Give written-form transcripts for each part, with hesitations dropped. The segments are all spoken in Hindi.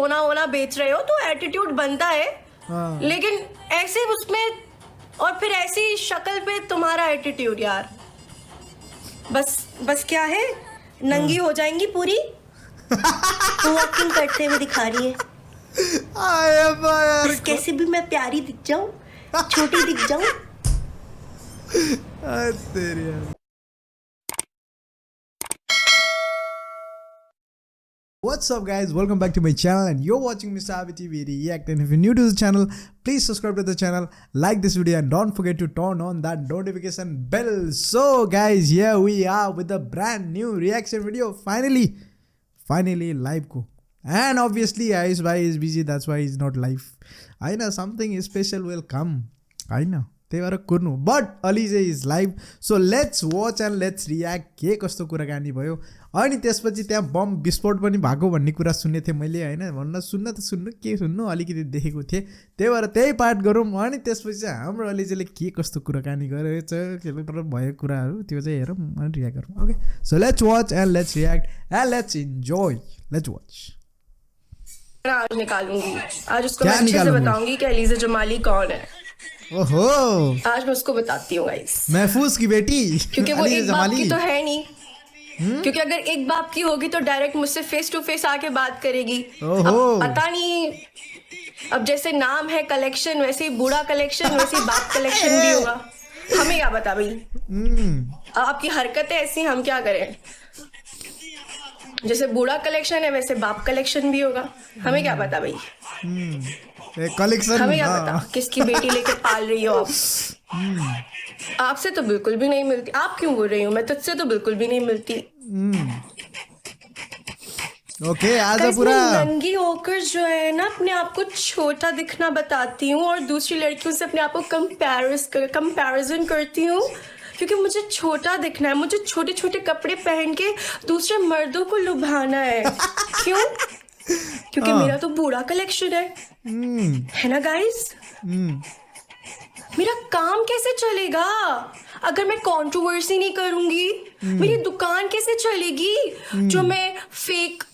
सोना वोना बेच रहे हो तो एटीट्यूड बनता है। लेकिन ऐसे उसमें और फिर ऐसी शक्ल पे तुम्हारा एटीट्यूड यार, बस क्या है, नंगी हो जाएंगी पूरी। वॉकिंग करते हुए दिखा रही है। बस कैसे भी मैं प्यारी दिख जाऊं, छोटी दिख जाऊं। तेरी यार। What's up guys, welcome back to my channel and you're watching Mr. Avi TV React, and if you're new to the channel, please subscribe to the channel, like this video and don't forget to turn on that notification bell. So guys, here we are with a brand new reaction video, finally live ko. And obviously Ayush bhai is busy, that's why he's not live. I know something special will come, I know त्यही भएर कुर्नु, but Alizeh is live. So let's watch and let's react के कस्तो कुराकानी भयो. अनि त्यसपछि त्यहाँ बम विस्फोट पनि भएको भन्ने कुरा सुन्ने थिएँ मैले, होइन सुन्न के सुन्नु, अलिकति देखेको थिएँ, त्यही भएर त्यही पार्ट गरौँ. अनि त्यसपछि चाहिँ हाम्रो अलिजेले के कस्तो कुराकानी गरेछ, के भएको कुराहरू त्यो चाहिँ हेरौँ अनि रियाक्ट गरौँ. Okay, so let's watch and let's react and let's enjoy. Let's watch. आज निकालूंगी, आज उसको मैं अच्छे से बताऊंगी कि अलीज़ा जमाली कौन है. ओहो, आज मैं उसको बताती हूँ गाइस. महफूज की बेटी, क्योंकि वो एक बाप की तो है नहीं. क्योंकि अगर एक बाप की होगी तो डायरेक्ट मुझसे फेस टू फेस आके बात करेगी. अब पता नहीं, अब जैसे नाम है कलेक्शन, वैसे ही बूढ़ा कलेक्शन, वैसे ही बाप कलेक्शन भी होगा. हमें क्या पता भाई, आपकी हरकतें ऐसी, हम क्या करें. जैसे बूढ़ा कलेक्शन है वैसे बाप कलेक्शन भी होगा. हमें क्या पता भाई, कलेक्शन. हमें क्या पता किसकी बेटी लेके पाल रही हो आप. आपसे तो बिल्कुल भी नहीं मिलती. आप क्यों बोल रही हो, मैं तुझसे तो बिल्कुल भी नहीं मिलती. ओके, आज पूरा नंगी होकर जो है ना अपने आप को छोटा दिखना बताती हूँ और दूसरी लड़कियों से अपने आप को कंपैरिजन करती हूँ, क्योंकि मुझे छोटा दिखना है. मुझे छोटे छोटे कपड़े पहन के दूसरे मर्दों को लुभाना है. क्यों? क्योंकि मेरा तो बूढ़ा कलेक्शन है ना गाइस. मेरा काम कैसे चलेगा अगर मैं कंट्रोवर्सी नहीं करूंगी. मेरी दुकान कैसे चलेगी जो मैं फेक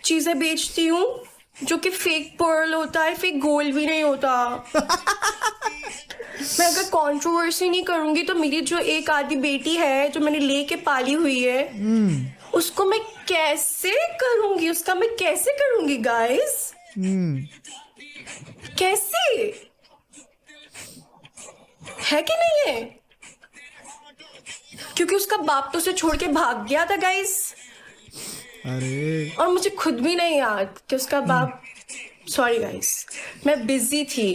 चीजें बेचती हूँ, जो कि फेक पर्ल होता है, फेक गोल्ड भी नहीं होता. मैं अगर कंट्रोवर्सी नहीं करूंगी तो मेरी जो एक आधी बेटी है जो मैंने लेके पाली हुई है, उसको मैं कैसे करूंगी, उसका मैं कैसे करूंगी गाइस. कैसे, है कि नहीं है. क्योंकि उसका बाप तो उसे छोड़ के भाग गया था गाइस. अरे, और मुझे खुद भी नहीं याद कि उसका बाप, सॉरी गाइस, मैं बिजी थी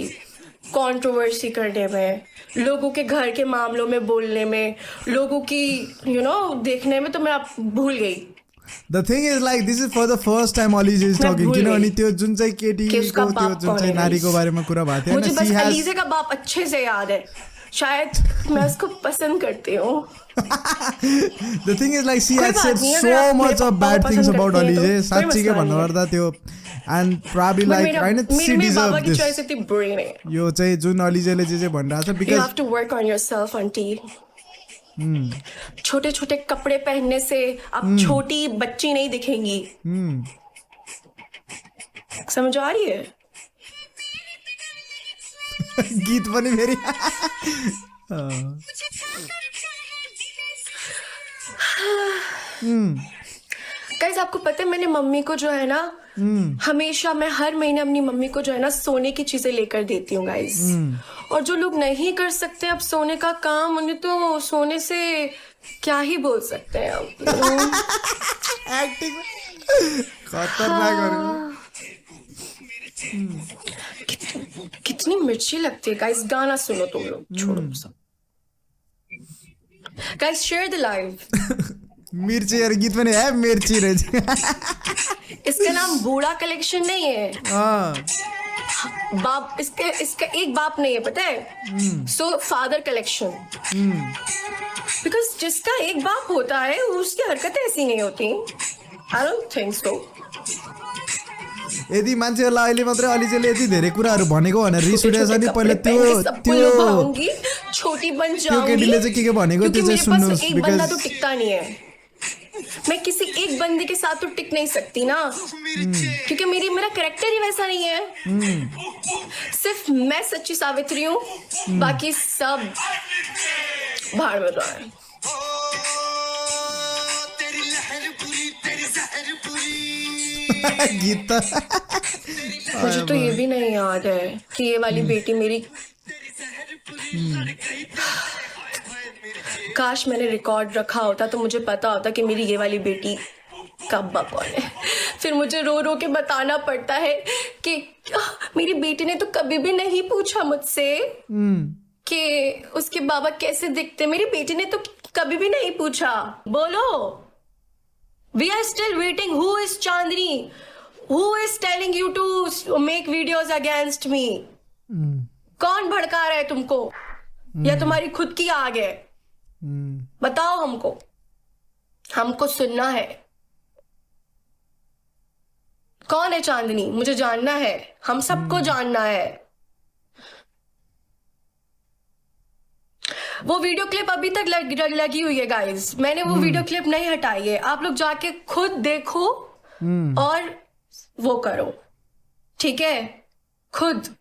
कंट्रोवर्सी करने में, लोगों के घर के मामलों में बोलने में, लोगों की देखने में, तो मैं आप भूल गई. The thing is like this is for the first time Alize is talking, you know, अनि त्यो जुन चाहिँ केटी को त्यो जुन चाहिँ नारीको बारेमा कुरा भएको थियो. मुझे बस अलीजे का बाप अच्छे से याद है, शायद मैं उसको पसंद करती हूँ. The thing is like she has said so much of bad things about Alize. साच्चै के भन्नुपर्दा त्यो, and probably like right, she deserves this. यो चाहिँ जुन अलिजेले जे भनिरहेको छ, because you have to work on yourself auntie. छोटे छोटे कपड़े पहनने से आप छोटी बच्ची नहीं दिखेंगी. समझ आ रही है. गीत पनि मेरी. गाइस, आपको पता है मैंने मम्मी को जो है ना, हमेशा मैं हर महीने अपनी मम्मी को जो है ना सोने की चीजें लेकर देती हूँ गाइस. और जो लोग नहीं कर सकते अब सोने का काम, उन्हें तो सोने से क्या ही बोल सकते हैं अब. एक्टिंग खतरनाक. कितनी मिर्ची लगती है गाइस. गाना सुनो तुम लोग, छोड़ो सब. Guys, share the live. मिर्ची यार, गीत पनि है मिर्ची रहेछ. इसका नाम बूढ़ा कलेक्शन नहीं है. बाप, इसका एक बाप नहीं है, पता है. So father collection. बिकॉज जिसका एक बाप होता है उसकी हरकतें ऐसी नहीं होती. I don't think so. यदि मान्छेहरूलाई अहिले मात्रै अलिजेले यति धेरै कुराहरू भनेको भनेर रिस उठेछ नि, पहिला त्यो छोटी बन त्यो केटीले चाहिँ के भनेको त्यो चाहिँ सुन्नुहोस्. एक बन्दा तो टिकता नहीं है. मैं किसी एक बंदे के साथ तो टिक नहीं सकती ना, क्योंकि मेरा कैरेक्टर ही वैसा नहीं है। सिर्फ मैं सच्ची सावित्री हूँ, बाकी सब भाड़ में जाए। गीता मुझे तो ये भी नहीं याद है कि ये वाली बेटी मेरी, काश मैंने रिकॉर्ड रखा होता तो मुझे पता होता कि मेरी ये वाली बेटी कब कौन है। फिर मुझे रो रो के बताना पड़ता है कि मेरी बेटी ने तो कभी भी नहीं पूछा मुझसे कि उसके बाबा कैसे दिखते। मेरी बेटी ने तो कभी भी नहीं पूछा। बोलो, we are still waiting. Who is Chandni? Who is telling you to make videos against me? कौन भड़का रहा है तुमको, या तुम्हारी खुद की आग है? बताओ हमको सुनना है। कौन है चांदनी? मुझे जानना है, हम सबको जानना है। वो वीडियो क्लिप अभी तक लगी हुई है गाइस, मैंने वो वीडियो क्लिप नहीं हटाई है। आप लोग जाके खुद देखो और वो करो, ठीक है? खुद।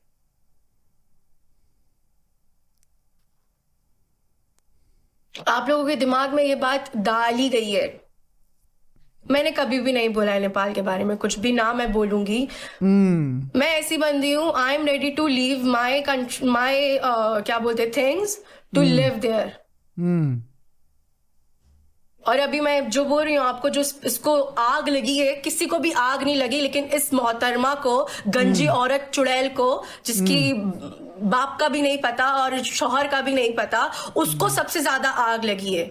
आप लोगों के दिमाग में ये बात डाली गई है। मैंने कभी भी नहीं बोला है नेपाल के बारे में कुछ भी, ना मैं बोलूंगी। मैं ऐसी बंदी हूँ, I am ready to leave my क्या बोलते थिंग्स टू लिव देयर। और अभी मैं जो बोल रही हूँ आपको, जो इसको आग लगी है, किसी को भी आग नहीं लगी, लेकिन इस मोहतरमा को, गंजी औरत चुड़ैल को, जिसकी बाप का भी नहीं पता और शौहर का भी नहीं पता, उसको सबसे ज्यादा आग लगी है।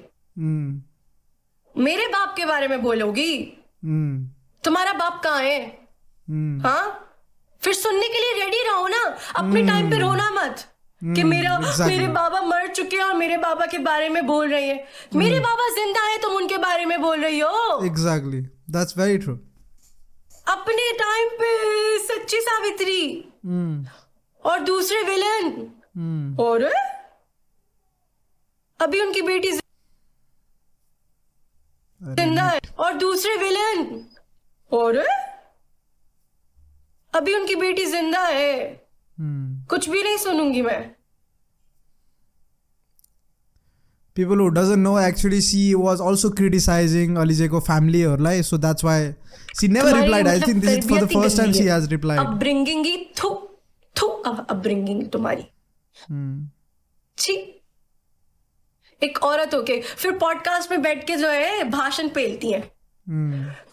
मेरे बाप के बारे में बोलोगी? तुम्हारा बाप कहाँ है? हाँ, फिर सुनने के लिए रेडी रहो ना, अपने टाइम पे रोना मत कि मेरे बाबा मर चुके हैं और मेरे बाबा के बारे में बोल रही है। मेरे बाबा जिंदा है, तुम उनके बारे में बोल रही हो। Exactly, that's very true. अपने टाइम पे सच्ची सावित्री और दूसरे विलन, और अभी उनकी बेटी जिंदा है, और दूसरे विलन, और अभी उनकी बेटी जिंदा है। कुछ भी नहीं सुनूंगी मैं। People who doesn't know, actually she was also criticizing Alijeeko family or life, so that's why she never replied. I think this is for the first time she has replied. Upbringing he upbringing तुम्हारी। छी, एक औरत होके फिर पॉडकास्ट में बैठ के जो है भाषण पेलती है।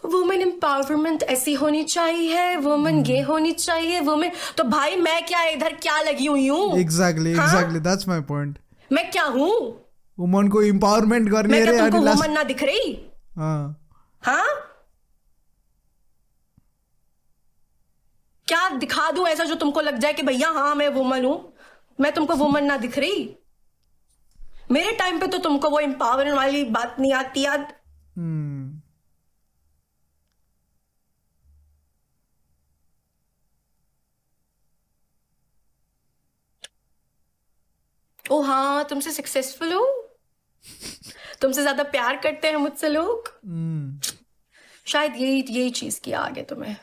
वुमेन एम्पावरमेंट ऐसी होनी चाहिए, वुमेन ये होनी चाहिए, वुमेन। तो भाई मैं क्या इधर क्या लगी हुई हूँ? Exactly, that's my point. मैं क्या हूँ? वुमन को एम्पावरमेंट करने मैं क्या तुमको वुमन ना दिख रही? हाँ, क्या दिखा दूं ऐसा जो तुमको लग जाए कि भैया हाँ मैं वुमन हूं? मैं तुमको वुमन ना दिख रही? मेरे टाइम पे तो तुमको वो एम्पावरमेंट वाली बात नहीं आती याद। ओ हाँ, तुमसे सक्सेसफुल हो, तुमसे ज्यादा प्यार करते हैं मुझसे लोग। शायद यही चीज की आग है तुम्हें।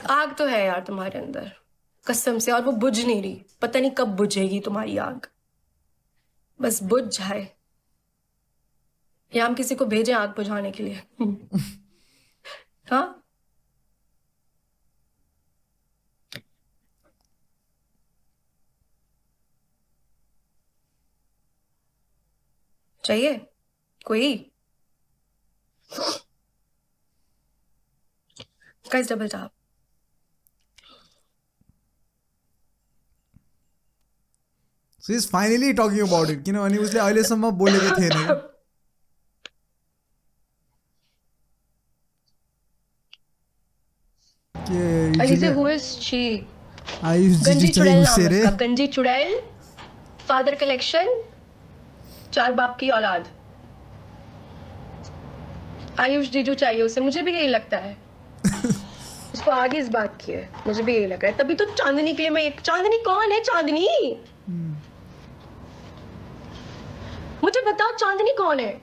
आग तो है यार तुम्हारे अंदर कसम से, और वो बुझ नहीं रही। पता नहीं कब बुझेगी तुम्हारी आग, बस बुझ जाए या हम किसी को भेजें आग बुझाने के लिए। हाँ, चाहिए कोई? Guys double tap. So he's finally talking about it. अनि उसले अहिलेसम्म बोलेको थिएन। Alizeh who is she? गंजी चुड़ैल नाम है उसका। गंजी चुड़ैल, फादर कलेक्शन, 4 बाप की औलाद। आयुष जीजू चाहिए उसे, मुझे भी यही लगता है। उसको आगे इस बात की है, मुझे भी यही लग रहा है। तभी तो चांदनी के लिए मैं चांदनी कौन है? चांदनी मुझे बताओ चांदनी कौन है?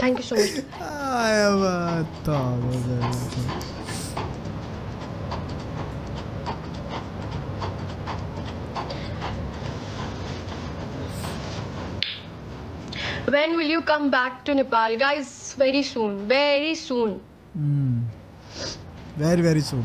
Thank you so much. आया बात When will you come back to Nepal, guys? Very soon. Very soon. very very soon.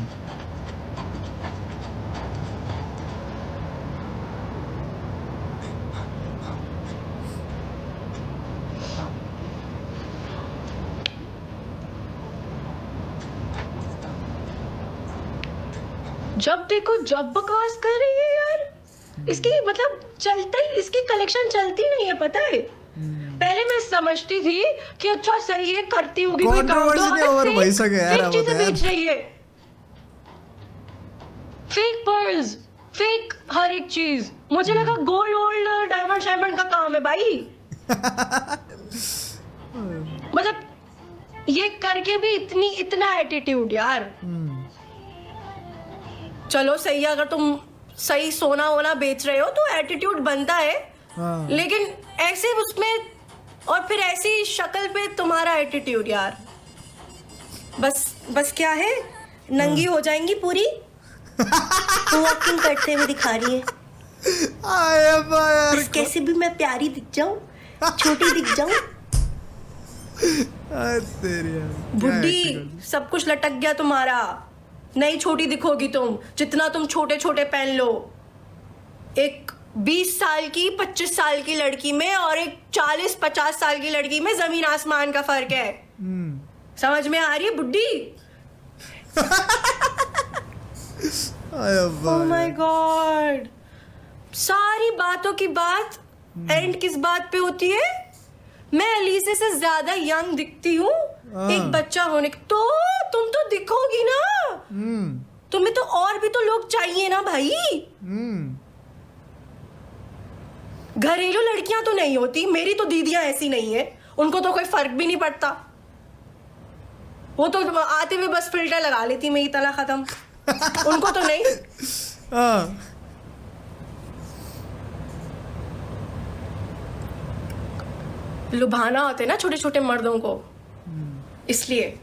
जब देखो जब बकवास कर रही है यार. इसकी मतलब चलता ही, इसकी कलेक्शन चलती नहीं है, पता है. पहले मैं समझती थी कि अच्छा सही है, करती होगी कोई काम, तो और भाई सके यार अब चीजें बेच रही है. फेक पर्ल्स, फेक हर एक चीज. मुझे लगा गोल्ड वोल्ड डायमंड शायमंड का काम है भाई. मतलब ये करके भी इतना एटीट्यूड यार. चलो सही है, अगर तुम सही सोना वोना बेच रहे हो तो एटीट्यूड बनता है. हाँ. लेकिन ऐसे उसमें और फिर ऐसी शक्ल पे तुम्हारा एटीट्यूड यार. बस क्या है, नंगी हो जाएंगी पूरी. वॉकिंग करते हुए दिखा रही है. बस कैसे भी मैं प्यारी दिख जाऊं, छोटी दिख जाऊं. बुड्ढी सब कुछ लटक गया तुम्हारा. नहीं छोटी दिखोगी तुम, जितना तुम छोटे छोटे पहन लो. एक 20 साल की 25 साल की लड़की में और एक 40-50 साल की लड़की में जमीन आसमान का फर्क है. समझ में आ रही है बुड्ढी? Oh my God. सारी बातों की बात एंड किस बात पे होती है? मैं अलीसे से ज्यादा यंग दिखती हूँ एक बच्चा होने के. तो तुम तो दिखोगी ना. तुम्हें तो और भी तो लोग चाहिए ना भाई. घरेलू लड़कियां तो नहीं होती. मेरी तो दीदियां ऐसी नहीं है, उनको तो कोई फर्क भी नहीं पड़ता. वो तो आते हुए बस फिल्टर लगा लेती, मेरी तना खत्म. उनको तो नहीं. लुभाना होते ना छोटे छोटे मर्दों को, इसलिए.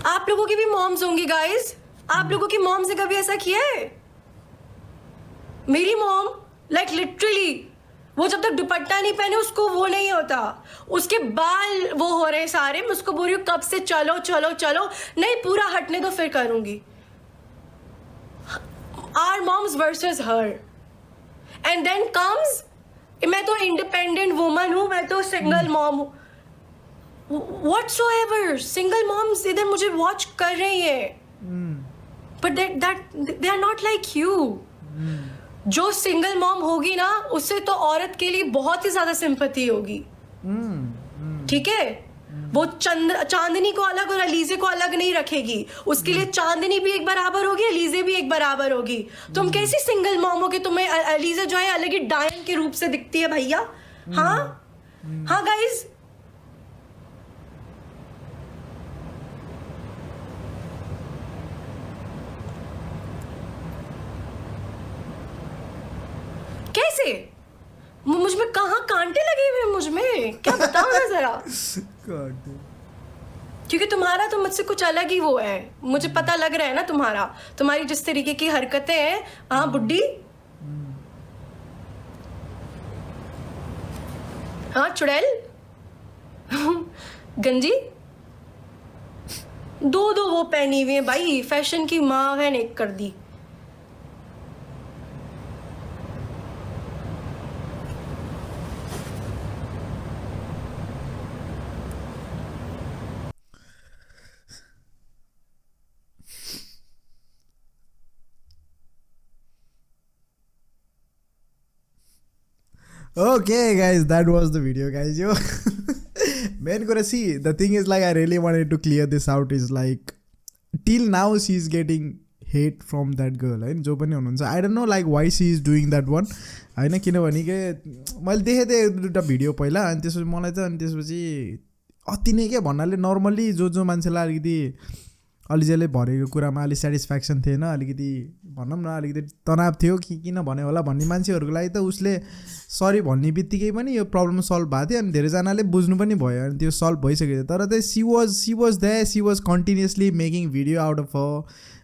आप लोगों की भी मॉम्स होंगी गाइस. आप लोगों की मॉम से कभी ऐसा किया है? मेरी मॉम लाइक लिटरली, वो जब तक दुपट्टा नहीं पहने उसको वो नहीं होता. उसके बाल वो हो रहे सारे, मैं उसको बोल रही हूँ कब से चलो चलो चलो. नहीं पूरा हटने दो फिर करूंगी. Our moms versus her. And then comes, मैं तो इंडिपेंडेंट वुमन हूँ, मैं तो सिंगल मॉम हूँ. whatsoever, सिंगल मॉम्स इधर मुझे वॉच कर रही है. But they are not like you. जो सिंगल मॉम होगी ना, उससे तो औरत के लिए बहुत ही ज्यादा सिंपैथी होगी. ठीक है. वो चांदनी को अलग और अलीजे को अलग नहीं रखेगी. उसके लिए चांदनी भी एक बराबर होगी, अलीजे भी एक बराबर होगी. तुम कैसी सिंगल मॉम हो कि तुम्हें अलीजे जो है अलग ही डायन के रूप से दिखती है भैया. हाँ गाइज. कैसे? मुझ में कहाँ कांटे लगे हुए? मुझ में क्या बताओ ना जरा. क्योंकि तुम्हारा तो मुझसे कुछ अलग ही वो है. मुझे पता लग रहा है ना तुम्हारी जिस तरीके की हरकतें हैं. हाँ बुड्ढी. हाँ चुड़ैल. गंजी दो वो पहनी हुई है भाई. फैशन की माँ है, नेक कर दी. Okay guys, that was the video guys. Yo, man, gonna see, the thing is like I really wanted to clear this out. Is like till now she's getting hate from that girl होइन जो पनि हुनुहुन्छ I don't know like why she is doing that one होइन किनभने के मैले देखेँ थिएँ एक दुईवटा भिडियो पहिला अनि त्यसपछि मलाई त अनि त्यसपछि अति नै के भन्नाले नर्मल्ली जो मान्छेलाई अलिकति अलिजेले भनेको कुरामा अलिक सेटिस्फ्याक्सन थिएन अलिकति भनौँ न अलिकति तनाव थियो कि किन भने होला भन्ने मान्छेहरूको लागि त उसले सरी भन्ने बित्तिकै पनि यो प्रब्लम सल्भ भएको थियो अनि धेरैजनाले बुझ्नु पनि भयो अनि त्यो सल्भ भइसकेको थियो तर चाहिँ she was there she was continuously making video out of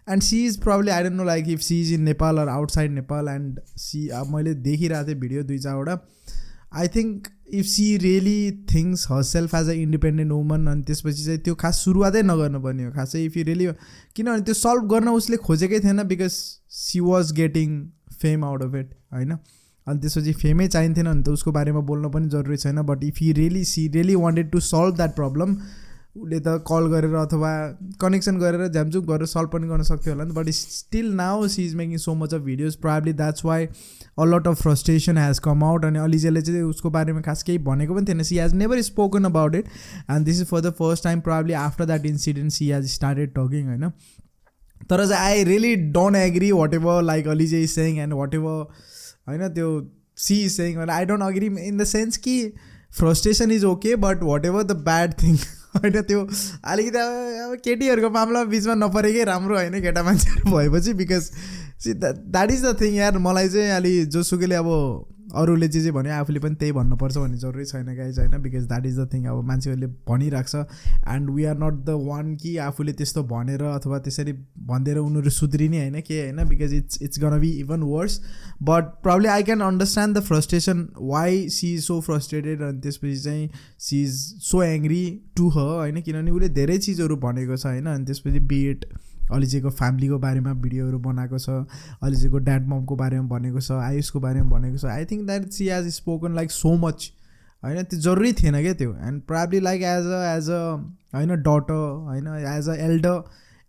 and she is probably I don't know like if she is in Nepal or outside Nepal and she अब मैले देखिरहेको थिएँ भिडियो 2-4वटा I think if she really thinks herself as a independent woman अनि त्यसपछि चाहिँ त्यो खास सुरुवातै नगर्नुपर्ने हो खासै इफ यु रियली किनभने त्यो सल्भ गर्न उसले खोजेकै थिएन because she was getting fame out of it होइन अनि त्यसपछि फेमै चाहिन्थेन भने त उसको बारेमा बोल्न पनि जरुरी छैन but if she really wanted to solve that problem उसले त कल गरेर अथवा कनेक्सन गरेर झ्यामझुक गरेर सल्भ पनि गर्न सक्थ्यो होला नि but still now see is making so much of videos probably that's why a lot of frustration has come out अनि अलिजेले चाहिँ उसको बारेमा खास केही भनेको पनि थिएन she has never spoken about it and this is for the first time probably after that incident she has started talking होइन तर चाहिँ I really don't agree whatever like Alizeh is saying and whatever होइन त्यो she is saying I don't agree in the sense कि frustration is okay but whatever the bad thing होइन त्यो अलिकति अब केटीहरूको मामला बिचमा नपरेकै राम्रो होइन केटा मान्छेहरू भएपछि because see that is the thing यार मलाई चाहिँ अलि जोसुकैले अब अरूले जे भन्यो आफूले पनि त्यही भन्नुपर्छ भन्ने जरुरी छैन गाइज होइन because that is the thing अब मान्छेहरूले भनिरहेको छ and we are not the one कि आफूले त्यस्तो भनेर अथवा त्यसरी भनिदिएर उनीहरू सुध्रिने होइन के होइन because it's gonna be even worse but probably I can understand the frustration why she is so frustrated अनि त्यसपछि चाहिँ she is so angry to her होइन किनभने उसले धेरै चिजहरू भनेको छ होइन अनि त्यसपछि बिएड अलिजेको फ्यामिलीको बारेमा भिडियोहरू बनाएको छ अलिजेको ड्याड ममको बारेमा भनेको छ आयुषको बारेमा भनेको छ I think that she has spoken like so much होइन त्यो जरुरी थिएन क्या त्यो and probably like as a होइन डटर होइन एज अ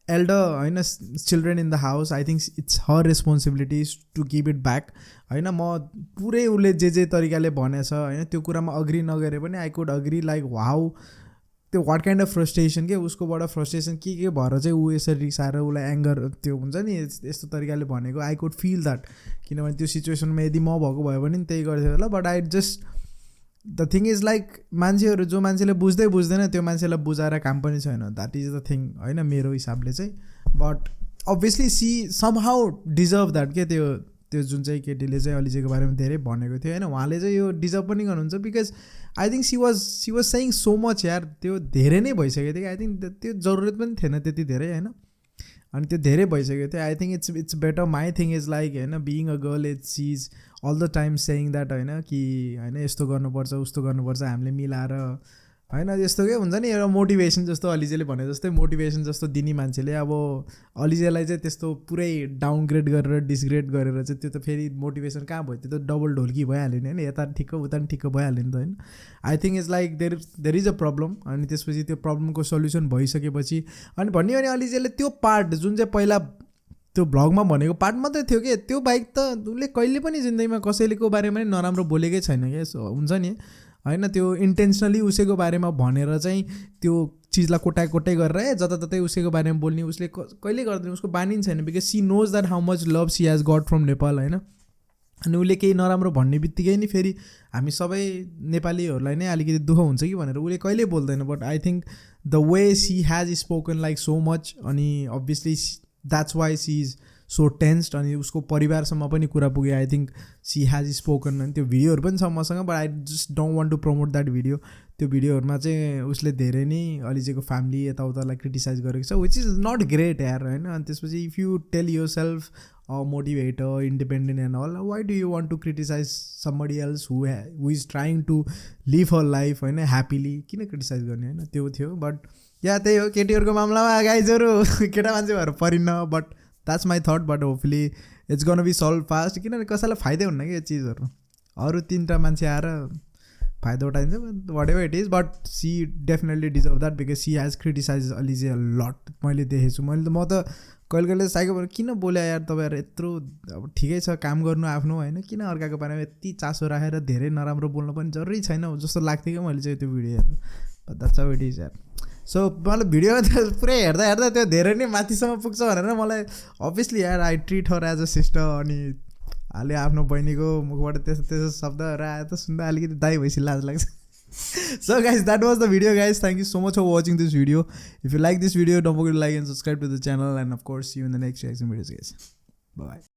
एल्डर होइन children in the house I think it's her responsibilities to give it back होइन म पुरै उसले जे तरिकाले भनेछ होइन त्यो कुरामा अग्री नगरे पनि I could agree like how त्यो वाट काइन्ड अफ फ्रस्ट्रेसन के उसकोबाट फ्रस्ट्रेसन के भएर चाहिँ ऊ यसरी रिसाएर उसलाई एङ्गर त्यो हुन्छ नि यस्तो तरिकाले भनेको आई कुड फिल द्याट किनभने त्यो सिचुएसनमा यदि म भएको भयो भने नि त्यही गर्थ्यो होला but I just the thing is like मान्छेहरू जो मान्छेले बुझ्दैन त्यो मान्छेलाई बुझाएर काम पनि छैन द्याट इज द थिङ होइन मेरो हिसाबले चाहिँ but obviously she somehow deserve that के त्यो जुन चाहिँ केटीले चाहिँ अलिजेको बारेमा धेरै भनेको थियो होइन उहाँले चाहिँ यो डिजर्भ पनि गर्नुहुन्छ because I think she was saying so much यार त्यो धेरै नै भइसकेको थियो कि आई थिङ्क त्यो जरुरत पनि थिएन त्यति धेरै होइन अनि त्यो धेरै भइसकेको थियो I think it's better my thing is like होइन being a girl it's is all the time saying that होइन कि होइन यस्तो गर्नुपर्छ उस्तो गर्नुपर्छ हामीले मिलाएर होइन यस्तो के हुन्छ नि एउटा मोटिभेसन जस्तो अलिजेले भने जस्तै मोटिभेसन जस्तो दिने मान्छेले अब अलिजेलाई चाहिँ त्यस्तो पुरै डाउनग्रेड गरेर डिसग्रेड गरेर चाहिँ त्यो त फेरि मोटिभेसन कहाँ भयो त्यो त डबल ढोल्की भइहाल्यो नि होइन यता ठिक्क उता पनि ठिक्क भइहाल्यो नि त होइन I think is like there is a problem अनि त्यसपछि त्यो प्रब्लमको सल्युसन भइसकेपछि अनि भन्यो भने अलिजेले त्यो पार्ट जुन चाहिँ पहिला त्यो भ्लगमा भनेको पार्ट मात्रै थियो कि त्यो बाहेक त उसले कहिले पनि जिन्दगीमा कसैलेको बारेमा नि नराम्रो बोलेकै छैन क्या हुन्छ नि होइन त्यो इन्टेन्सनली उसैको बारेमा भनेर चाहिँ त्यो चिजलाई कोटाइ गरेर जताततै उसैको बारेमा बोल्ने उसले कहिले गर्दैन उसको बानी छैन because she knows that how much love she has got from Nepal होइन अनि उसले केही नराम्रो भन्ने बित्तिकै नि फेरि हामी सबै नेपालीहरूलाई नै अलिकति दुःख हुन्छ कि भनेर उसले कहिल्यै बोल्दैन but I think the way she has spoken like so much अनि obviously that's why she is so tensed अनि उसको परिवारसम्म पनि कुरा पुग्यो I think she has spoken अनि त्यो भिडियोहरू पनि छ मसँग but I just don't want to promote that video त्यो भिडियोहरूमा चाहिँ उसले धेरै नै अलिजेको फ्यामिली यताउतालाई क्रिटिसाइज गरेको छ विच इज नट ग्रेट यार होइन अनि त्यसपछि if you tell yourself motivator independent and all why do you want to criticise somebody else who is trying to live her life होइन ह्याप्पिली किन क्रिटिसाइज गर्ने होइन त्यो थियो बट या त्यही हो केटीहरूको मामलामा गाइजहरू केटा मान्छे भएर परिन्न but that's my thought but hopefully it's gonna be solve fast किनभने कसैलाई फाइदै हुन्न कि यो चिजहरू अरू 3टा मान्छे आएर फाइदा उठाइदिन्छ whatever it is but she definitely deserve that because she has criticise Alizeh a lot मैले देखेको छु म त कहिले साइको किन बोल्या यार तपाईँहरू यत्रो अब ठिकै छ काम गर्नु आफ्नो होइन किन अर्काको बारेमा यति चासो राखेर धेरै नराम्रो बोल्नु पनि जरुरी छैन जस्तो लाग्थ्यो क्या मैले चाहिँ त्यो भिडियो हेरेर द्याट्स हाउ इट इज यार सो मतलब भिडियो पुरै हेर्दा हेर्दा त्यो धेरै नै माथिसम्म पुग्छ भनेर मलाई अभियसली यार I treat her as a sister अनि अहिले आफ्नो बहिनीको मुखबाट त्यस्तो त्यस्तो शब्दहरू आयो त सुन्दा अलिकति दाइ भएपछि लाज लाग्छ So guys, that was the video guys. Thank you so much for watching this video. If you like this video, don't forget to like and subscribe to the channel, and of course see you in the next reaction videos guys. Bye bye.